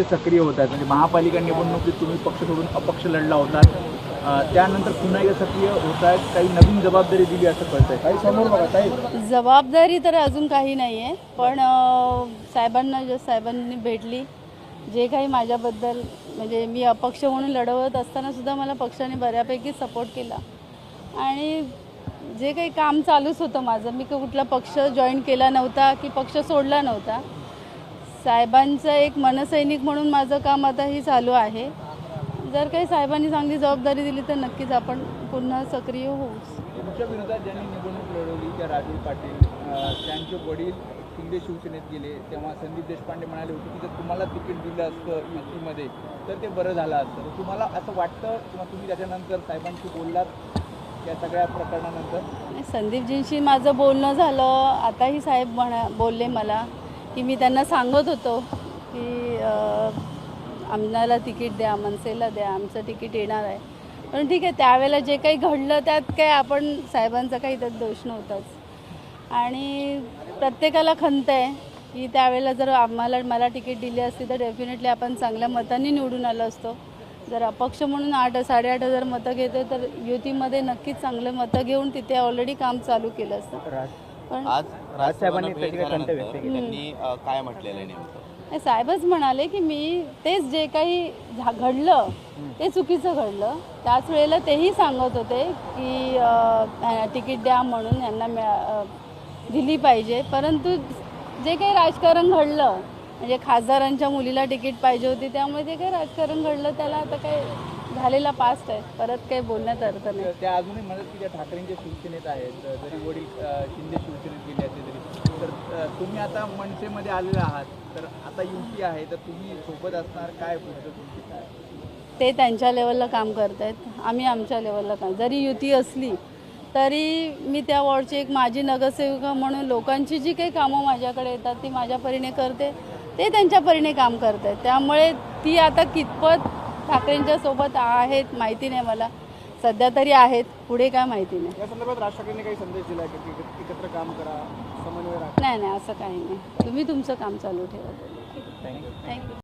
सक्रिय होत आहेत. म्हणजे महापालिका निवडणुकीत तुम्ही पक्ष सोडून अपक्ष लढला होता, त्यानंतर पुन्हा एकदा सक्रिय होत आहेत. काही नवीन जबाबदारी दिली असं कळतंय. काही समोर बघा, काही जबाबदारी तर अजून काही नाही आहे, पण साहेबांनी भेटली जे काही माझ्याबद्दल, म्हणजे मी अपक्ष म्हणून लढवत असताना सुद्धा मला पक्षाने बऱ्यापैकी सपोर्ट केला. आणि जे काही काम चालूच होतं माझं, मी कुठला पक्ष जॉईन केला नव्हता की पक्ष सोडला नव्हता. साहेबांचं एक मनसैनिक म्हणून माझं काम आताही चालू आहे. जर काही साहेबांनी चांगली जबाबदारी दिली तर नक्कीच आपण पुन्हा सक्रिय होऊ. तुमच्या विरोधात ज्यांनी निवडणूक लढवली त्या राजू पाटील, त्यांचे वडील शिंदे शिवसेनेत गेले, तेव्हा संदीप देशपांडे म्हणाले होते की जर तुम्हाला तिकीट दिलं असतं युतीमध्ये तर ते बरं झालं असतं. तर तुम्हाला असं वाटतं किंवा तुम्ही त्याच्यानंतर साहेबांशी बोललात या सगळ्या प्रकरणानंतर? संदीपजींशी माझं बोलणं झालं. आताही साहेब बोलले मला की मी त्यांना सांगत होतो की आम्हाला तिकीट द्या, मनसेला द्या, आमचं तिकीट येणार आहे. पण ठीक आहे, त्यावेळेला जे काही घडलं त्यात काय आपण साहेबांचा काही त्यात दोष नव्हताच. आणि प्रत्येकाला खंत आहे की त्यावेळेला जर मला तिकीट दिली असती तर डेफिनेटली आपण चांगल्या मतांनी निवडून आलो असतो. जर अपक्ष म्हणून 8-8,500 मतं घेतो तर युतीमध्ये नक्कीच चांगले मतं घेऊन तिथे ऑलरेडी काम चालू केलं असतं. पण आज राजसाहेबांनी त्यांनी काय म्हटलेलं आहे नेमकं? साहेबच म्हणाले की मी तेच जे काही घडलं ते चुकीचं घडलं. त्याच वेळेला तेही सांगत होते की तिकीट द्या म्हणून यांना दिली पाहिजे. परंतु जे काही राजकारण घडलं, म्हणजे खासदारांच्या मुलीला तिकीट पाहिजे होती, त्यामुळे जे काही राजकारण घडलं त्याला आता काय झालेला पास्ट आहे, परत काही बोलण्यात अर्थ नाही. त्या अजूनही म्हणत की त्या ठाकरेंच्या शिवसेनेत आहेत, जरी वडील शिंदे शिवसेनेत गेले असले तरी. तर तुम्ही आता मनसेमध्ये आलेले आहात, तर आता युती आहे, तर तुम्ही सोबत असणार, काय पुढचं तुमची काय? ते त्यांच्या लेवलला काम करत आहेत, आम्ही आमच्या लेवलला काम. जरी युती असली तरी मी त्या वॉर्डची एक माजी नगरसेविका म्हणून लोकांची जी काही कामं माझ्याकडे येतात ती माझ्या परीने करते, ते त्यांच्या परीने काम करत आहेत. त्यामुळे ती आता कितपत ठाकरेंच्या सोबत आहेत माहिती नाही मला, सध्या तरी आहेत, पुढे काय माहिती नाही. या संदर्भात राज ठाकरेंनी काही संदेश दिला आहे की एकत्र काम करा, समन्वय राखा? नाही, असं काही नाही. तुम्ही तुमचं काम चालू ठेवा. थँक्यू.